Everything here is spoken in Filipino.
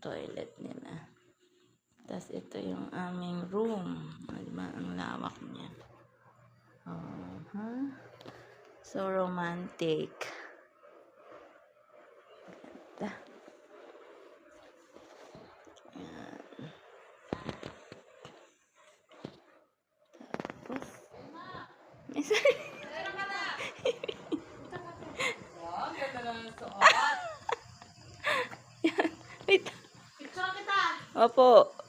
toilet nila. Tapos ito yung aming room. Diba? Ang lawak niya. So romantic. Ganda. Ayan. Tapos, may sarili. Yan. Wait. Picture kita. Opo.